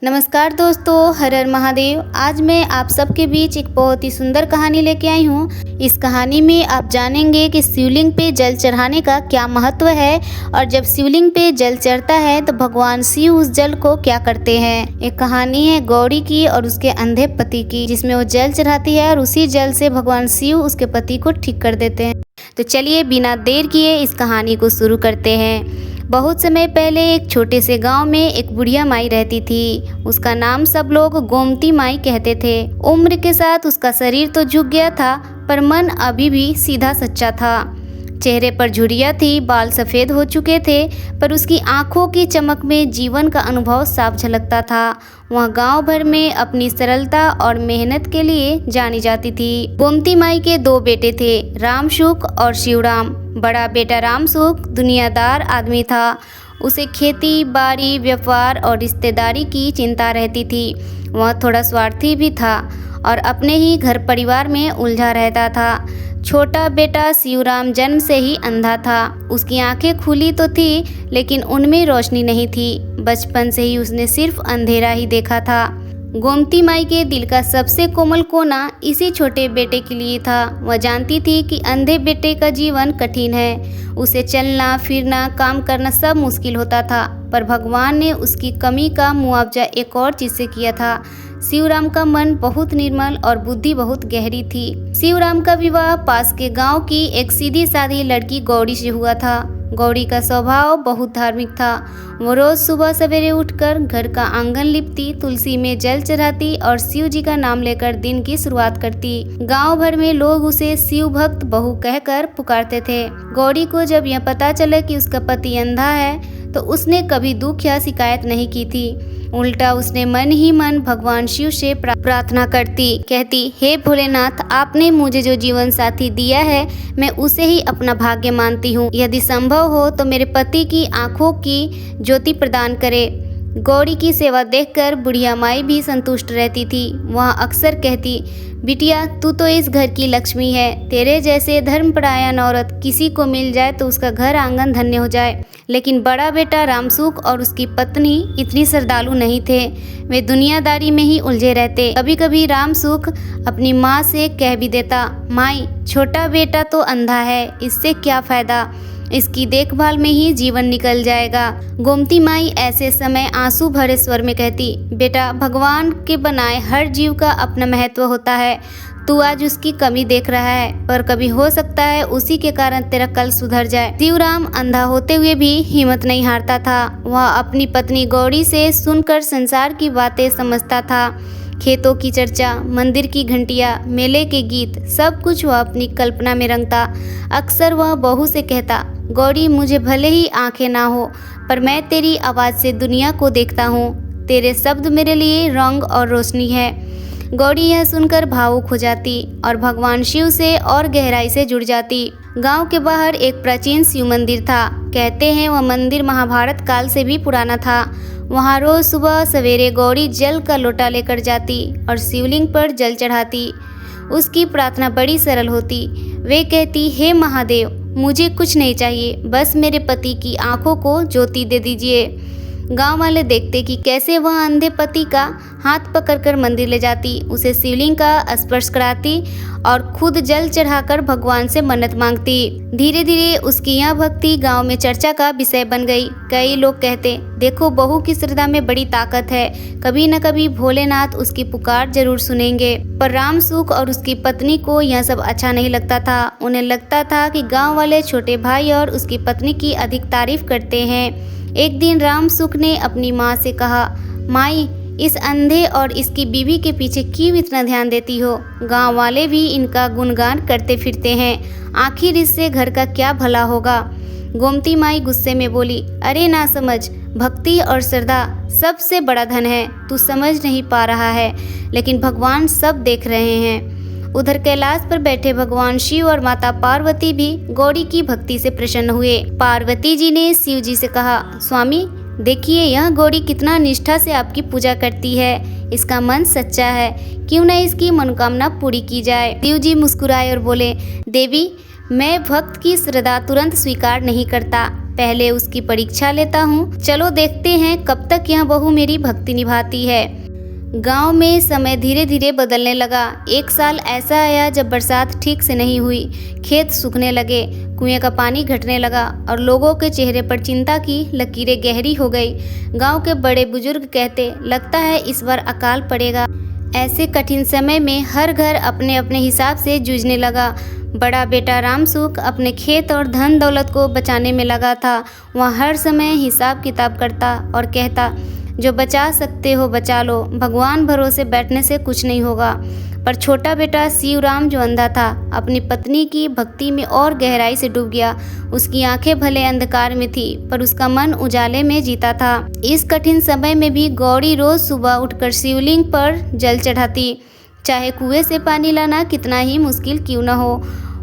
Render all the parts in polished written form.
नमस्कार दोस्तों, हर हर महादेव। आज मैं आप सबके बीच एक बहुत ही सुंदर कहानी लेके आई हूँ। इस कहानी में आप जानेंगे कि शिवलिंग पे जल चढ़ाने का क्या महत्व है और जब शिवलिंग पे जल चढ़ता है तो भगवान शिव उस जल को क्या करते हैं। एक कहानी है गौरी की और उसके अंधे पति की, जिसमें वो जल चढ़ाती है और उसी जल से भगवान शिव उसके पति को ठीक कर देते हैं। तो चलिए बिना देर किए इस कहानी को शुरू करते हैं। बहुत समय पहले एक छोटे से गांव में एक बुढ़िया माई रहती थी। उसका नाम सब लोग गोमती माई कहते थे। उम्र के साथ उसका शरीर तो झुक गया था, पर मन अभी भी सीधा सच्चा था। चेहरे पर झुर्रियाँ थी, बाल सफ़ेद हो चुके थे, पर उसकी आंखों की चमक में जीवन का अनुभव साफ झलकता था। वह गांव भर में अपनी सरलता और मेहनत के लिए जानी जाती थी। गोमती माई के दो बेटे थे, रामसुख और शिवराम। बड़ा बेटा रामसुख दुनियादार आदमी था। उसे खेती बाड़ी, व्यापार और रिश्तेदारी की चिंता रहती थी। वह थोड़ा स्वार्थी भी था और अपने ही घर परिवार में उलझा रहता था। छोटा बेटा शिवराम जन्म से ही अंधा था। उसकी आंखें खुली तो थी, लेकिन उनमें रोशनी नहीं थी। बचपन से ही उसने सिर्फ अंधेरा ही देखा था। गोमती माई के दिल का सबसे कोमल कोना इसी छोटे बेटे के लिए था। वह जानती थी कि अंधे बेटे का जीवन कठिन है। उसे चलना फिरना, काम करना सब मुश्किल होता था, पर भगवान ने उसकी कमी का मुआवजा एक और चीज़ से किया था। शिवराम का मन बहुत निर्मल और बुद्धि बहुत गहरी थी। शिवराम का विवाह पास के गांव की एक सीधी सादी लड़की गौरी से हुआ था। गौरी का स्वभाव बहुत धार्मिक था। वो रोज सुबह सवेरे उठकर घर का आंगन लिपती, तुलसी में जल चढ़ाती और शिव जी का नाम लेकर दिन की शुरुआत करती। गांव भर में लोग उसे शिव भक्त बहू कहकर पुकारते थे। गौरी को जब यह पता चला कि उसका पति अंधा है तो उसने कभी दुख या शिकायत नहीं की थी। उल्टा उसने मन ही मन भगवान शिव से प्रार्थना करती, कहती, हे भोलेनाथ, आपने मुझे जो जीवन साथी दिया है मैं उसे ही अपना भाग्य मानती हूँ। यदि संभव हो तो मेरे पति की आंखों की ज्योति प्रदान करे। गौरी की सेवा देखकर बुढ़िया माई भी संतुष्ट रहती थी। वह अक्सर कहती, बिटिया तू तो इस घर की लक्ष्मी है। तेरे जैसे धर्मपरायण औरत किसी को मिल जाए तो उसका घर आंगन धन्य हो जाए। लेकिन बड़ा बेटा रामसुख और उसकी पत्नी इतनी श्रद्धालु नहीं थे। वे दुनियादारी में ही उलझे रहते। कभी कभी रामसुख अपनी माँ से कह भी देता, माई छोटा बेटा तो अंधा है, इससे क्या फ़ायदा, इसकी देखभाल में ही जीवन निकल जाएगा। गोमती माई ऐसे समय आंसू भरे स्वर में कहती, बेटा भगवान के बनाए हर जीव का अपना महत्व होता है। तू आज उसकी कमी देख रहा है, पर कभी हो सकता है उसी के कारण तेरा कल सुधर जाए। शिवराम अंधा होते हुए भी हिम्मत नहीं हारता था। वह अपनी पत्नी गौरी से सुनकर संसार की बातें समझता था। खेतों की चर्चा, मंदिर की घंटियाँ, मेले के गीत, सब कुछ वह अपनी कल्पना में रंगता। अक्सर वह बहू से कहता, गौरी मुझे भले ही आंखें ना हो, पर मैं तेरी आवाज़ से दुनिया को देखता हूँ। तेरे शब्द मेरे लिए रंग और रोशनी है। गौरी यह सुनकर भावुक हो जाती और भगवान शिव से और गहराई से जुड़ जाती। गांव के बाहर एक प्राचीन शिव मंदिर था। कहते हैं वह मंदिर महाभारत काल से भी पुराना था। वहाँ रोज सुबह सवेरे गौरी जल का लोटा लेकर जाती और शिवलिंग पर जल चढ़ाती। उसकी प्रार्थना बड़ी सरल होती। वे कहती, हे महादेव, मुझे कुछ नहीं चाहिए, बस मेरे पति की आंखों को ज्योति दे दीजिए। गांव वाले देखते कि कैसे वह अंधे पति का हाथ पकड़कर मंदिर ले जाती, उसे शिवलिंग का स्पर्श कराती और खुद जल चढ़ाकर भगवान से मन्नत मांगती। धीरे धीरे उसकी यह भक्ति गांव में चर्चा का विषय बन गई। कई लोग कहते, देखो बहू की श्रद्धा में बड़ी ताकत है, कभी न कभी भोलेनाथ उसकी पुकार जरूर सुनेंगे। पर रामसुख और उसकी पत्नी को यह सब अच्छा नहीं लगता था। उन्हें लगता था कि गाँव वाले छोटे भाई और उसकी पत्नी की अधिक तारीफ करते हैं। एक दिन रामसुख ने अपनी माँ से कहा, माई इस अंधे और इसकी बीवी के पीछे क्यों इतना ध्यान देती हो? गांव वाले भी इनका गुणगान करते फिरते हैं, आखिर इससे घर का क्या भला होगा? गोमती माई गुस्से में बोली, अरे ना समझ, भक्ति और श्रद्धा सबसे बड़ा धन है। तू समझ नहीं पा रहा है, लेकिन भगवान सब देख रहे हैं। उधर कैलाश पर बैठे भगवान शिव और माता पार्वती भी गौरी की भक्ति से प्रसन्न हुए। पार्वती जी ने शिव जी से कहा, स्वामी देखिए यह गौरी कितना निष्ठा से आपकी पूजा करती है। इसका मन सच्चा है, क्यों न इसकी मनोकामना पूरी की जाए। शिव जी मुस्कुराए और बोले, देवी मैं भक्त की श्रद्धा तुरंत स्वीकार नहीं करता। पहले उसकी परीक्षा लेता हूँ। चलो देखते हैं कब तक यह बहू मेरी भक्ति निभाती है। गांव में समय धीरे धीरे बदलने लगा। एक साल ऐसा आया जब बरसात ठीक से नहीं हुई, खेत सूखने लगे, कुएं का पानी घटने लगा और लोगों के चेहरे पर चिंता की लकीरें गहरी हो गई। गांव के बड़े बुजुर्ग कहते, लगता है इस बार अकाल पड़ेगा। ऐसे कठिन समय में हर घर अपने अपने हिसाब से जूझने लगा। बड़ा बेटा रामसुख अपने खेत और धन दौलत को बचाने में लगा था। वह हर समय हिसाब किताब करता और कहता, जो बचा सकते हो बचा लो, भगवान भरोसे बैठने से कुछ नहीं होगा। पर छोटा बेटा शिवराम जो अंधा था, अपनी पत्नी की भक्ति में और गहराई से डूब गया। उसकी आंखें भले अंधकार में थी, पर उसका मन उजाले में जीता था। इस कठिन समय में भी गौरी रोज सुबह उठकर शिवलिंग पर जल चढ़ाती, चाहे कुएं से पानी लाना कितना ही मुश्किल क्यों न हो।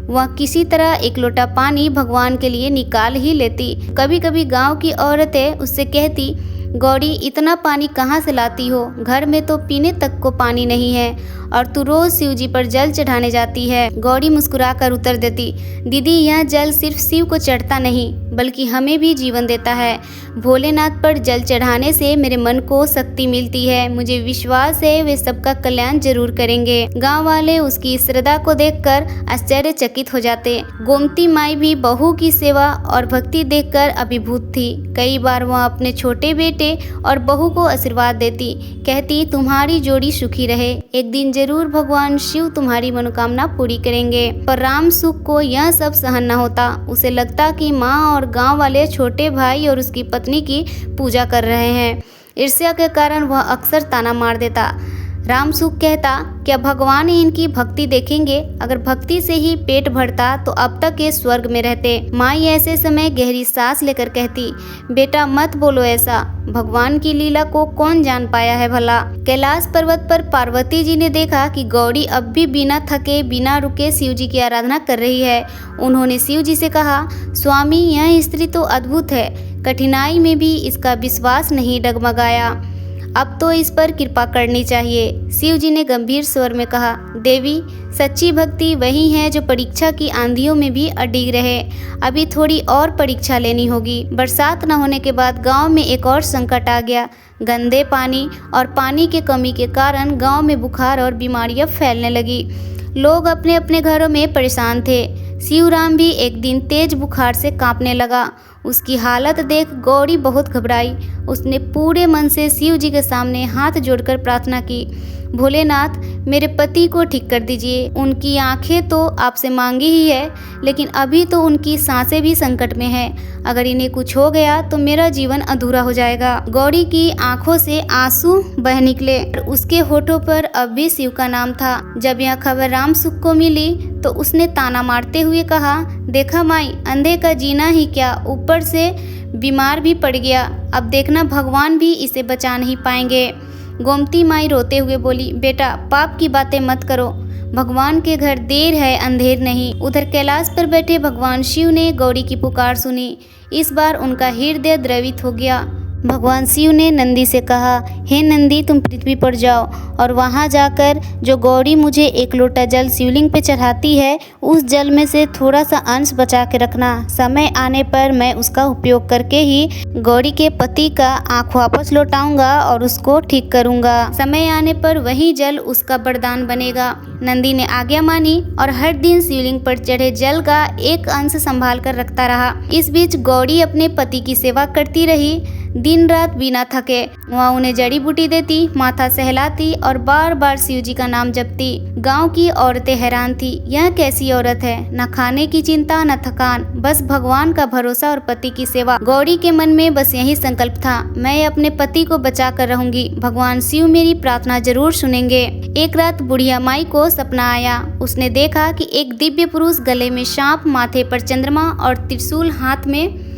वह किसी तरह एक लोटा पानी भगवान के लिए निकाल ही लेती। कभी कभी गांव की औरतें उससे कहती, गौरी इतना पानी कहाँ से लाती हो, घर में तो पीने तक को पानी नहीं है और तू रोज शिव जी पर जल चढ़ाने जाती है। गौरी मुस्कुराकर उत्तर देती, दीदी यह जल सिर्फ शिव को चढ़ता नहीं बल्कि हमें भी जीवन देता है। भोलेनाथ पर जल चढ़ाने से मेरे मन को शक्ति मिलती है। मुझे विश्वास है वे सबका कल्याण जरूर करेंगे। गांव वाले उसकी श्रद्धा को देखकर आश्चर्यचकित हो जाते। गोमती माई भी बहू की सेवा और भक्ति देखकर अभिभूत थी। कई बार वह अपने छोटे बेटे और बहू को आशीर्वाद देती, कहती तुम्हारी जोड़ी सुखी रहे, एक दिन जरूर भगवान शिव तुम्हारी मनोकामना पूरी करेंगे। पर रामसुख को यह सब सहन न होता। उसे लगता कि माँ और गांव वाले छोटे भाई और उसकी पत्नी की पूजा कर रहे हैं। ईर्ष्या के कारण वह अक्सर ताना मार देता। रामसुख कहता, क्या भगवान इनकी भक्ति देखेंगे? अगर भक्ति से ही पेट भरता तो अब तक ये स्वर्ग में रहते। माई ऐसे समय गहरी सांस लेकर कहती, बेटा मत बोलो ऐसा, भगवान की लीला को कौन जान पाया है भला। कैलाश पर्वत पर पार्वती जी ने देखा कि गौरी अब भी बिना थके बिना रुके शिव जी की आराधना कर रही है। उन्होंने शिव जी से कहा, स्वामी यह स्त्री तो अद्भुत है, कठिनाई में भी इसका विश्वास नहीं डगमगाया, अब तो इस पर कृपा करनी चाहिए। शिव जी ने गंभीर स्वर में कहा, देवी सच्ची भक्ति वही है जो परीक्षा की आंधियों में भी अडिग रहे। अभी थोड़ी और परीक्षा लेनी होगी। बरसात न होने के बाद गांव में एक और संकट आ गया। गंदे पानी और पानी की कमी के कारण गांव में बुखार और बीमारियां फैलने लगी। लोग अपने अपने घरों में परेशान थे। शिवराम भी एक दिन तेज बुखार से कांपने लगा। उसकी हालत देख गौरी बहुत घबराई। उसने पूरे मन से शिव जी के सामने हाथ जोड़कर प्रार्थना की, भोलेनाथ मेरे पति को ठीक कर दीजिए। उनकी आंखें तो आपसे मांगी ही है, लेकिन अभी तो उनकी सांसें भी संकट में है। अगर इन्हें कुछ हो गया तो मेरा जीवन अधूरा हो जाएगा। गौरी की आंखों से आंसू बह निकले। उसके होठों पर अब भी शिव का नाम था। जब यह खबर रामसुख को मिली तो उसने ताना मारते हुए कहा, देखा माई, अंधे का जीना ही क्या, ऊपर से बीमार भी पड़ गया। अब देखना भगवान भी इसे बचा नहीं पाएंगे। गोमती माई रोते हुए बोली, बेटा पाप की बातें मत करो, भगवान के घर देर है अंधेर नहीं। उधर कैलाश पर बैठे भगवान शिव ने गौरी की पुकार सुनी। इस बार उनका हृदय द्रवित हो गया। भगवान शिव ने नंदी से कहा, हे नंदी तुम पृथ्वी पर जाओ और वहां जाकर जो गौरी मुझे एक लोटा जल शिवलिंग पे चढ़ाती है उस जल में से थोड़ा सा अंश बचा के रखना। समय आने पर मैं उसका उपयोग करके ही गौरी के पति का आँख वापस लौटाऊंगा और उसको ठीक करूंगा। समय आने पर वही जल उसका वरदान बनेगा। नंदी ने आज्ञा मानी और हर दिन शिवलिंग पर चढ़े जल का एक अंश संभाल कर रखता रहा। इस बीच गौरी अपने पति की सेवा करती रही, दिन रात बिना थके। वह उन्हें जड़ी बूटी देती, माथा सहलाती और बार बार शिव जी का नाम जपती। गांव की औरतें हैरान थी, यह कैसी औरत है, न खाने की चिंता न थकान, बस भगवान का भरोसा और पति की सेवा। गौरी के मन में बस यही संकल्प था, मैं अपने पति को बचा कर रहूंगी, भगवान शिव मेरी प्रार्थना जरूर सुनेंगे। एक रात बुढ़िया माई को सपना आया। उसने देखा कि एक दिव्य पुरुष गले में सांप, माथे पर चंद्रमा और त्रिशूल हाथ में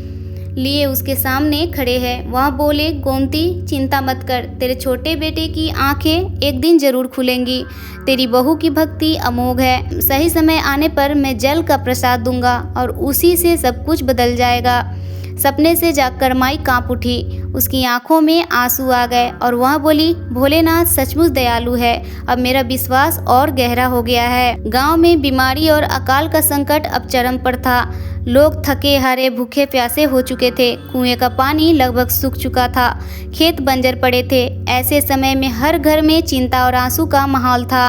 लिए उसके सामने खड़े हैं। वह बोले, गोमती चिंता मत कर, तेरे छोटे बेटे की आंखें एक दिन जरूर खुलेंगी। तेरी बहू की भक्ति अमोघ है। सही समय आने पर मैं जल का प्रसाद दूंगा और उसी से सब कुछ बदल जाएगा। सपने से जागकर माई कांप उठी। उसकी आंखों में आंसू आ गए और वह बोली, भोलेनाथ सचमुच दयालु है, अब मेरा विश्वास और गहरा हो गया है। गांव में बीमारी और अकाल का संकट अब चरम पर था। लोग थके हारे भूखे प्यासे हो चुके थे। कुएं का पानी लगभग सूख चुका था। खेत बंजर पड़े थे। ऐसे समय में हर घर में चिंता और आंसू का माहौल था।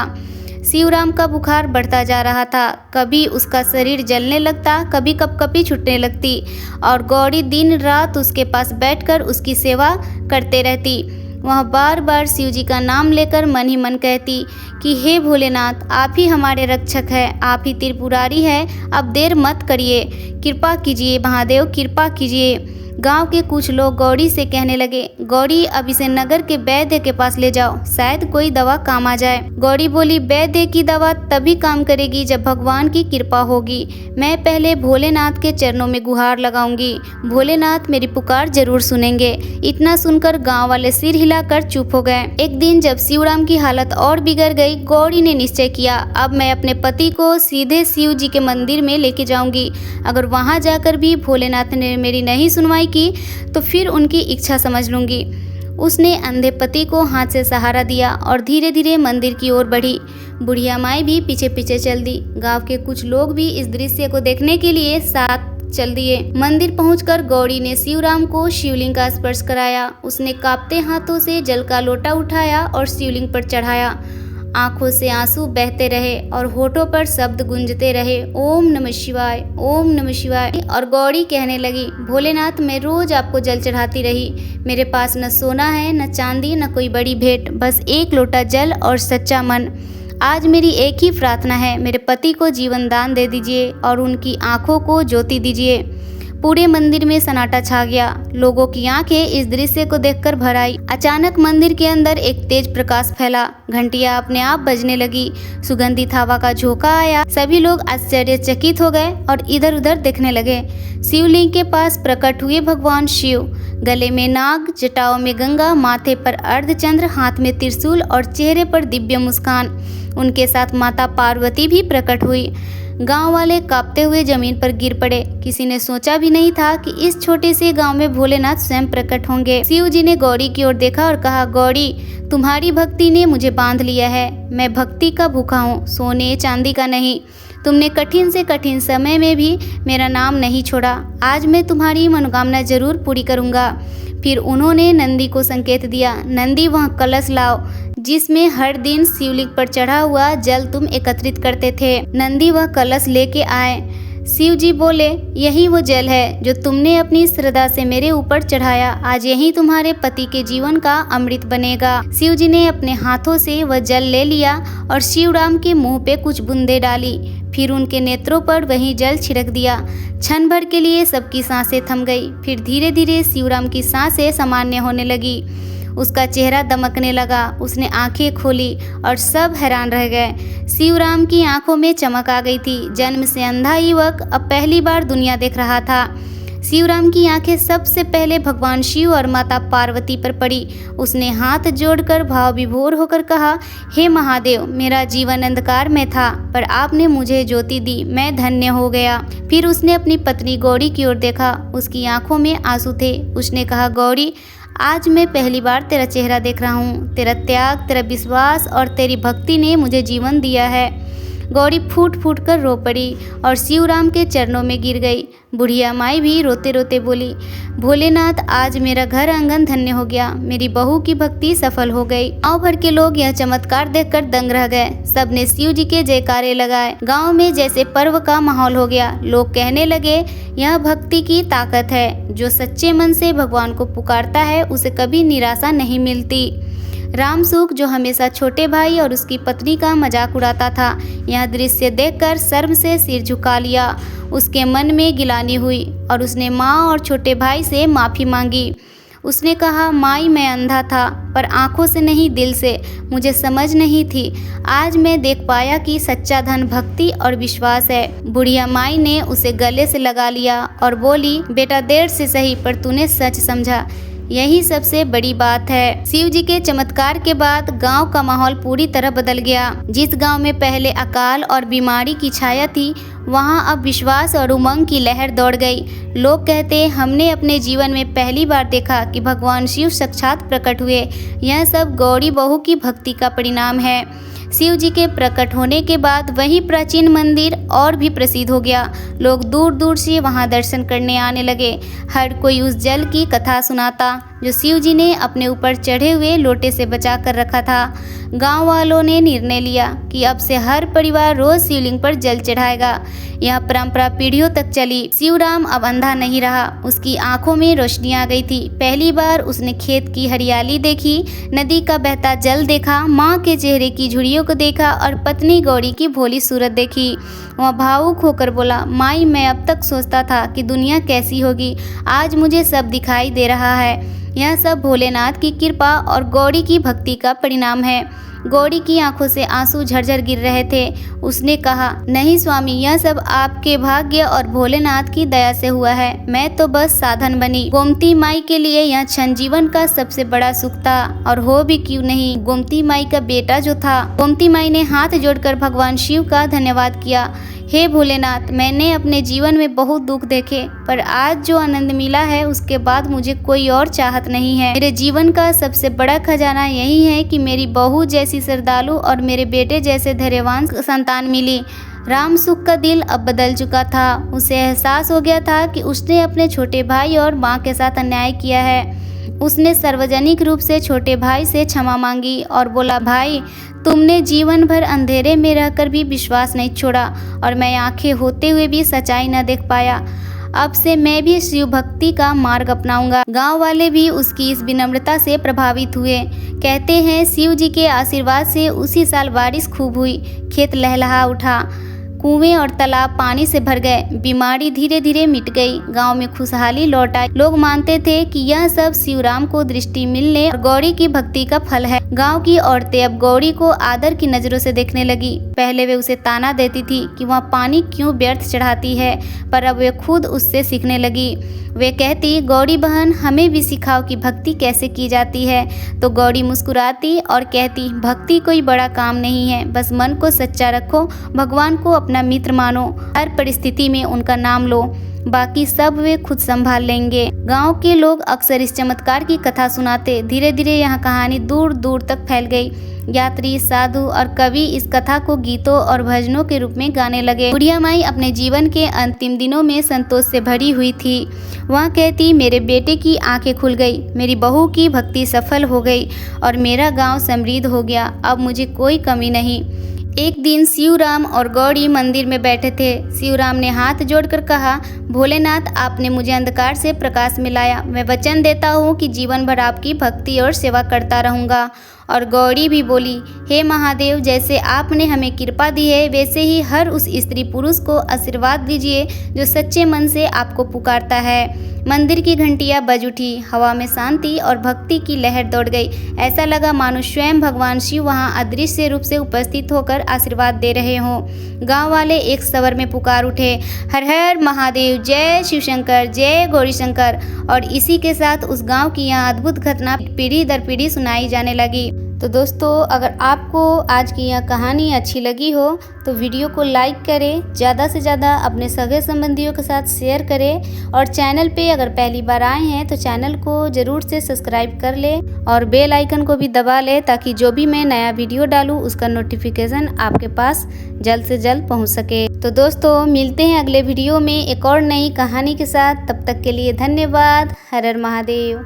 शिवराम का बुखार बढ़ता जा रहा था। कभी उसका शरीर जलने लगता, कभी कपकपी छूटने लगती और गौरी दिन रात उसके पास बैठकर उसकी सेवा करते रहती। वह बार बार शिव जी का नाम लेकर मन ही मन कहती कि हे भोलेनाथ, आप ही हमारे रक्षक हैं, आप ही त्रिपुरारी हैं, अब देर मत करिए, कृपा कीजिए महादेव, कृपा कीजिए। गांव के कुछ लोग गौरी से कहने लगे, गौरी अब इसे नगर के वैद्य के पास ले जाओ, शायद कोई दवा काम आ जाए। गौरी बोली, वैद्य की दवा तभी काम करेगी जब भगवान की कृपा होगी। मैं पहले भोलेनाथ के चरणों में गुहार लगाऊंगी, भोलेनाथ मेरी पुकार जरूर सुनेंगे। इतना सुनकर गांव वाले सिर हिलाकर चुप हो गए। एक दिन जब शिवराम की हालत और बिगड़ गई, गौरी ने निश्चय किया, अब मैं अपने पति को सीधे शिव जी के मंदिर में लेके जाऊंगी। अगर वहां जाकर भी भोलेनाथ ने मेरी नहीं सुनवाई की तो फिर उनकी इच्छा समझ लूंगी। उसने अंधे पति को हाथ से सहारा दिया और धीरे धीरे मंदिर की ओर बढ़ी। बुढ़िया माई भी पीछे पीछे चल दी। गांव के कुछ लोग भी इस दृश्य को देखने के लिए साथ चल दिए। मंदिर पहुंचकर गौरी ने शिवराम को शिवलिंग का स्पर्श कराया। उसने कांपते हाथों से जल का लोटा उठाया और शिवलिंग पर चढ़ाया। आंखों से आंसू बहते रहे और होठों पर शब्द गूंजते रहे, ओम नमः शिवाय, ओम नमः शिवाय। और गौरी कहने लगी, भोलेनाथ मैं रोज आपको जल चढ़ाती रही। मेरे पास न सोना है, न चांदी, न कोई बड़ी भेंट, बस एक लोटा जल और सच्चा मन। आज मेरी एक ही प्रार्थना है, मेरे पति को जीवन दान दे दीजिए और उनकी आंखों को ज्योति दीजिए। पूरे मंदिर में सन्नाटा छा गया। लोगों की आंखें इस दृश्य को देखकर भर आई। अचानक मंदिर के अंदर एक तेज प्रकाश फैला। घंटियां अपने आप बजने लगी। सुगंधित हवा का झोंका आया। सभी लोग आश्चर्यचकित हो गए और इधर उधर देखने लगे। शिवलिंग के पास प्रकट हुए भगवान शिव। गले में नाग, जटाओं में गंगा, माथे पर अर्धचंद्र, हाथ में त्रिशूल और चेहरे पर दिव्य मुस्कान। उनके साथ माता पार्वती भी प्रकट हुई। गांव वाले कांपते हुए जमीन पर गिर पड़े। किसी ने सोचा भी नहीं था कि इस छोटे से गांव में भोलेनाथ स्वयं प्रकट होंगे। शिव जी ने गौरी की ओर देखा और कहा, गौरी तुम्हारी भक्ति ने मुझे बांध लिया है। मैं भक्ति का भूखा हूँ, सोने चांदी का नहीं। तुमने कठिन से कठिन समय में भी मेरा नाम नहीं छोड़ा। आज मैं तुम्हारी मनोकामना जरूर पूरी करूँगा। फिर उन्होंने नंदी को संकेत दिया, नंदी वह कलश लाओ जिसमें हर दिन शिवलिंग पर चढ़ा हुआ जल तुम एकत्रित करते थे। नंदी वह कलश लेके आए। शिव जी बोले, यही वो जल है जो तुमने अपनी श्रद्धा से मेरे ऊपर चढ़ाया। आज यही तुम्हारे पति के जीवन का अमृत बनेगा। शिव जी ने अपने हाथों से वह जल ले लिया और शिवराम के मुंह पे कुछ बूंदें डाली। फिर उनके नेत्रों पर वही जल छिड़क दिया। क्षण भर के लिए सबकी सांसें थम गई। फिर धीरे धीरे शिवराम की सांसें सामान्य होने लगी। उसका चेहरा दमकने लगा। उसने आंखें खोली और सब हैरान रह गए। शिवराम की आंखों में चमक आ गई थी। जन्म से अंधा युवक अब पहली बार दुनिया देख रहा था। शिवराम की आंखें सबसे पहले भगवान शिव और माता पार्वती पर पड़ी। उसने हाथ जोड़कर भाव विभोर होकर कहा, हे महादेव, मेरा जीवन अंधकार में था पर आपने मुझे ज्योति दी, मैं धन्य हो गया। फिर उसने अपनी पत्नी गौरी की ओर देखा। उसकी आंखों में आंसू थे। उसने कहा, गौरी आज मैं पहली बार तेरा चेहरा देख रहा हूँ। तेरा त्याग, तेरा विश्वास और तेरी भक्ति ने मुझे जीवन दिया है। गौरी फूट फूट कर रो पड़ी और शिवराम के चरणों में गिर गई। बुढ़िया माई भी रोते रोते बोली, भोलेनाथ आज मेरा घर आंगन धन्य हो गया। मेरी बहू की भक्ति सफल हो गई। गांव भर के लोग यह चमत्कार देखकर दंग रह गए। सबने शिव जी के जयकारे लगाए। गांव में जैसे पर्व का माहौल हो गया। लोग कहने लगे, यह भक्ति की ताकत है। जो सच्चे मन से भगवान को पुकारता है उसे कभी निराशा नहीं मिलती। रामसुख जो हमेशा छोटे भाई और उसकी पत्नी का मजाक उड़ाता था, यह दृश्य देखकर शर्म से सिर झुका लिया। उसके मन में गिलानी हुई और उसने माँ और छोटे भाई से माफ़ी मांगी। उसने कहा, माई मैं अंधा था पर आंखों से नहीं दिल से, मुझे समझ नहीं थी। आज मैं देख पाया कि सच्चा धन भक्ति और विश्वास है। बुढ़िया माई ने उसे गले से लगा लिया और बोली, बेटा देर से सही पर तूने सच समझा। यही सबसे बड़ी बात है। शिव जी के चमत्कार के बाद गांव का माहौल पूरी तरह बदल गया। जिस गांव में पहले अकाल और बीमारी की छाया थी, वहां अब विश्वास और उमंग की लहर दौड़ गई। लोग कहते, हमने अपने जीवन में पहली बार देखा कि भगवान शिव साक्षात प्रकट हुए। यह सब गौरी बहू की भक्ति का परिणाम है। शिव जी के प्रकट होने के बाद वही प्राचीन मंदिर और भी प्रसिद्ध हो गया। लोग दूर दूर से वहां दर्शन करने आने लगे। हर कोई उस जल की कथा सुनाता जो शिव जी ने अपने ऊपर चढ़े हुए लोटे से बचा कर रखा था। गांव वालों ने निर्णय लिया कि अब से हर परिवार रोज शिवलिंग पर जल चढ़ाएगा। यह परंपरा पीढ़ियों तक चली। शिवराम अब अंधा नहीं रहा, उसकी आंखों में रोशनी आ गई थी। पहली बार उसने खेत की हरियाली देखी, नदी का बहता जल देखा, माँ के चेहरे की झुर्रियों को देखा और पत्नी गौरी की भोली सूरत देखी। वह भावुक होकर बोला, माई, मैं अब तक सोचता था कि दुनिया कैसी होगी, आज मुझे सब दिखाई दे रहा है। यह सब भोलेनाथ की कृपा और गौरी की भक्ति का परिणाम है। गौरी की आंखों से आंसू झरझर गिर रहे थे। उसने कहा, नहीं स्वामी, यह सब आपके भाग्य और भोलेनाथ की दया से हुआ है। मैं तो बस साधन बनी। गोमती माई के लिए यह क्षण जीवन का सबसे बड़ा सुख था, और हो भी क्यों नहीं। गोमती माई का बेटा जो था। गोमती माई ने हाथ जोड़कर भगवान शिव का धन्यवाद किया। हे भोलेनाथ, मैंने अपने जीवन में बहुत दुख देखे, पर आज जो आनंद मिला है उसके बाद मुझे कोई और चाहत नहीं है। मेरे जीवन का सबसे बड़ा खजाना यही है कि मेरी बहू जैसी श्रद्धालु और मेरे बेटे जैसे धैर्यवान संतान मिली। राम सुख का दिल अब बदल चुका था। उसे एहसास हो गया था कि उसने अपने छोटे भाई और माँ के साथ अन्याय किया है। उसने सार्वजनिक रूप से छोटे भाई से क्षमा मांगी और बोला, भाई, तुमने जीवन भर अंधेरे में रहकर भी विश्वास नहीं छोड़ा और मैं आंखें होते हुए भी सच्चाई न देख पाया। अब से मैं भी शिव भक्ति का मार्ग अपनाऊंगा। गांव वाले भी उसकी इस विनम्रता से प्रभावित हुए। कहते हैं, शिव जी के आशीर्वाद से उसी साल बारिश खूब हुई, खेत लहलहा उठा, कुएं और तालाब पानी से भर गए, बीमारी धीरे धीरे मिट गई, गांव में खुशहाली लौट आई। लोग मानते थे कि यह सब शिवराम को दृष्टि मिलने और गौरी की भक्ति का फल है। गांव की औरतें अब गौरी को आदर की नजरों से देखने लगी। पहले वे उसे ताना देती थी कि वह पानी क्यों व्यर्थ चढ़ाती है, पर अब वे खुद उससे सीखने लगी। वे कहती, गौरी बहन, हमें भी सिखाओ कि भक्ति कैसे की जाती है। तो गौरी मुस्कुराती और कहती, भक्ति कोई बड़ा काम नहीं है, बस मन को सच्चा रखो, भगवान को अपना मित्र मानो, हर परिस्थिति में उनका नाम लो, बाकी सब वे खुद संभाल लेंगे। गांव के लोग अक्सर इस चमत्कार की कथा सुनाते। धीरे धीरे यह कहानी दूर दूर तक फैल गई। यात्री, साधु और कवि इस कथा को गीतों और भजनों के रूप में गाने लगे। बुढ़िया माई अपने जीवन के अंतिम दिनों में संतोष से भरी हुई थी। वह कहती, मेरे बेटे की आंखें खुल गई, मेरी बहू की भक्ति सफल हो गई और मेरा गांव समृद्ध हो गया। अब मुझे कोई कमी नहीं। एक दिन शिवराम और गौरी मंदिर में बैठे थे। शिवराम ने हाथ जोड़कर कहा, भोलेनाथ, आपने मुझे अंधकार से प्रकाश में लाया। मैं वचन देता हूँ कि जीवन भर आपकी भक्ति और सेवा करता रहूँगा। और गौरी भी बोली, हे महादेव, जैसे आपने हमें कृपा दी है, वैसे ही हर उस स्त्री पुरुष को आशीर्वाद दीजिए जो सच्चे मन से आपको पुकारता है। मंदिर की घंटियां बज उठी, हवा में शांति और भक्ति की लहर दौड़ गई। ऐसा लगा मानो स्वयं भगवान शिव वहां अदृश्य रूप से उपस्थित होकर आशीर्वाद दे रहे हों। गांव वाले एक स्वर में पुकार उठे, हर हर महादेव, जय शिव शंकर, जय गौरी शंकर। और इसी के साथ उस गांव की यह अद्भुत घटना पीढ़ी दर पीढ़ी सुनाई जाने लगी। तो दोस्तों, अगर आपको आज की यह कहानी अच्छी लगी हो तो वीडियो को लाइक करें, ज़्यादा से ज़्यादा अपने सगे संबंधियों के साथ शेयर करें और चैनल पे अगर पहली बार आए हैं तो चैनल को ज़रूर से सब्सक्राइब कर लें और बेल आइकन को भी दबा लें ताकि जो भी मैं नया वीडियो डालूँ उसका नोटिफिकेशन आपके पास जल्द से जल्द पहुँच सके। तो दोस्तों, मिलते हैं अगले वीडियो में एक और नई कहानी के साथ। तब तक के लिए धन्यवाद। हर हर महादेव।